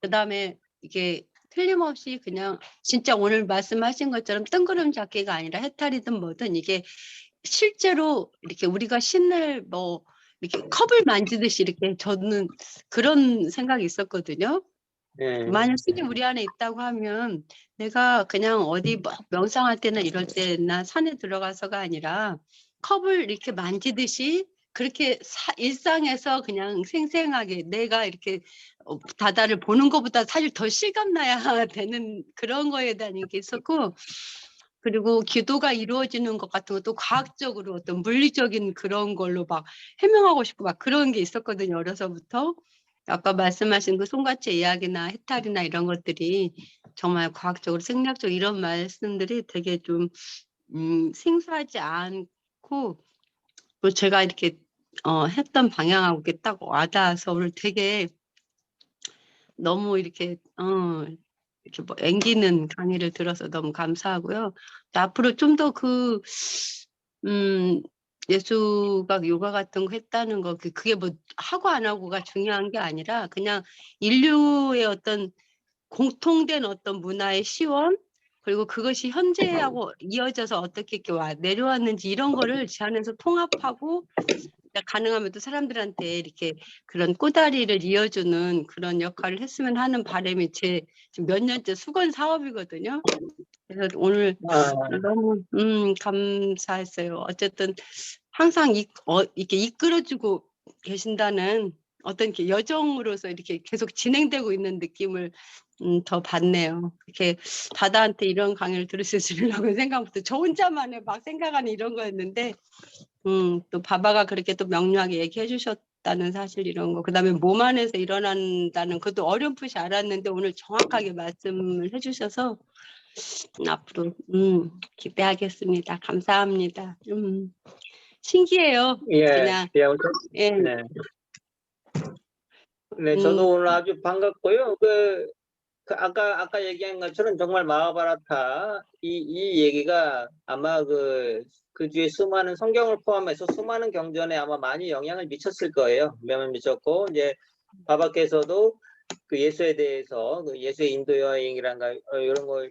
[SPEAKER 2] 그 다음에 이게 틀림없이 그냥 진짜 오늘 말씀하신 것처럼 뜬구름 잡기가 아니라 해탈이든 뭐든 이게 실제로 이렇게 우리가 신을 뭐 이렇게 컵을 만지듯이 이렇게 저는 그런 생각이 있었거든요. 만약 신이 우리 안에 있다고 하면 내가 그냥 어디 뭐 명상할 때나 이럴 때나 산에 들어가서가 아니라 컵을 이렇게 만지듯이 그렇게 일상에서 그냥 생생하게 내가 이렇게 바다를 보는 것보다 사실 더 실감나야 되는 그런 거에 대한 게 있었고, 그리고 기도가 이루어지는 것 같은 것도 과학적으로 어떤 물리적인 그런 걸로 막 해명하고 싶고 막 그런 게 있었거든요, 어려서부터. 아까 말씀하신 그 송가치 이야기나 해탈이나 이런 것들이 정말 과학적으로 생략적 이런 말씀들이 되게 좀 생소하지 않고 또 제가 이렇게 했던 방향하고 이렇게 딱 와닿아서 오늘 되게 너무 이렇게 이렇게 뭐 앵기는 강의를 들어서 너무 감사하고요. 앞으로 좀 더 예수가 요가 같은 거 했다는 거 그게 뭐 하고 안 하고가 중요한 게 아니라 그냥 인류의 어떤 공통된 어떤 문화의 시원 그리고 그것이 현재하고 이어져서 어떻게 이렇게 내려왔는지 이런 거를 제 안에서 통합하고 가능하면 또 사람들한테 이렇게 그런 꼬다리를 이어주는 그런 역할을 했으면 하는 바람이 제 지금 몇 년째 수건 사업이거든요. 그래서 오늘 너무 감사했어요. 어쨌든 항상 이렇게 이끌어주고 계신다는 어떤 이렇게 여정으로서 이렇게 계속 진행되고 있는 느낌을 더 받네요. 이렇게 바다한테 이런 강의를 들을 수 있으려고 생각부터 저 혼자만의 막 생각하는 이런 거였는데 또 바바가 그렇게 또 명료하게 얘기해 주셨다는 사실 이런 거 그다음에 몸 안에서 일어난다는 그것도 어렴풋이 알았는데 오늘 정확하게 말씀을 해주셔서 앞으로 기대하겠습니다. 감사합니다. 신기해요.
[SPEAKER 1] 예.
[SPEAKER 2] 그냥
[SPEAKER 1] 네. 네, 저도 오늘 아주 반갑고요. 아까 얘기한 것처럼 정말 마하바라타 이 얘기가 아마 그 뒤에 수많은 성경을 포함해서 수많은 경전에 아마 많이 영향을 미쳤을 거예요. 영향을 미쳤고 이제 바바께서도 그 예수에 대해서 그 예수의 인도 여행이란가 이런 거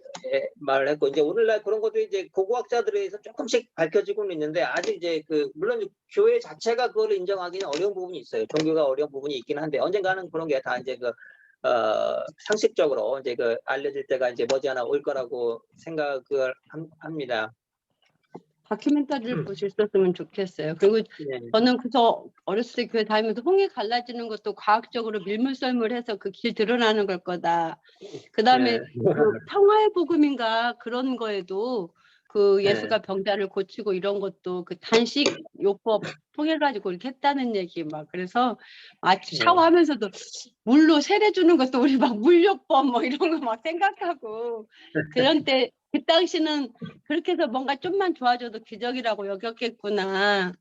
[SPEAKER 1] 말을 했고 이제 오늘날 그런 것도 이제 고고학자들에 의해서 조금씩 밝혀지고는 있는데 아직 이제 물론 교회 자체가 그걸 인정하기는 어려운 부분이 있어요. 종교가 어려운 부분이 있긴 한데 언젠가는 그런 게 다 이제 상식적으로 이제 알려질 때가 이제 머지않아 올 거라고 생각을 합니다.
[SPEAKER 2] 다큐멘터리를 보실 수 있었으면 좋겠어요. 그리고
[SPEAKER 1] 네.
[SPEAKER 2] 저는 그래서 어렸을 때 교회 다니면서 홍해 갈라지는 것도 과학적으로 밀물썰물해서 그 길 드러나는 걸 거다. 그다음에
[SPEAKER 1] 네.
[SPEAKER 2] 그 평화의 복음인가 그런 거에도 그
[SPEAKER 1] 네.
[SPEAKER 2] 예수가 병자를 고치고 이런 것도 그 단식 요법 통해 가지고 이렇게 했다는 얘기 막 그래서 샤워하면서도 물로 세례 주는 것도 우리 막 물요법 뭐 이런 거 막 생각하고 그런 때 그 당시는 그렇게 해서 뭔가 좀만 좋아져도 기적이라고 여겼겠구나.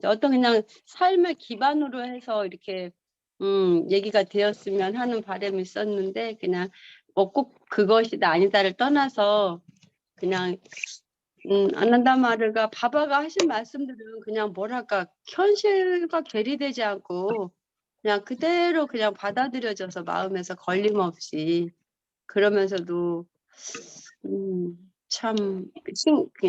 [SPEAKER 2] 어떤 그냥 삶의 기반으로 해서 이렇게 얘기가 되었으면 하는 바람이 있었는데 그냥 뭐 꼭 그것이다 아니다를 떠나서 그냥 아난다마르가 바바가 하신 말씀들은 그냥 뭐랄까 현실과 괴리되지 않고 그냥 그대로 그냥 받아들여져서 마음에서 걸림없이 그러면서도 참 그냥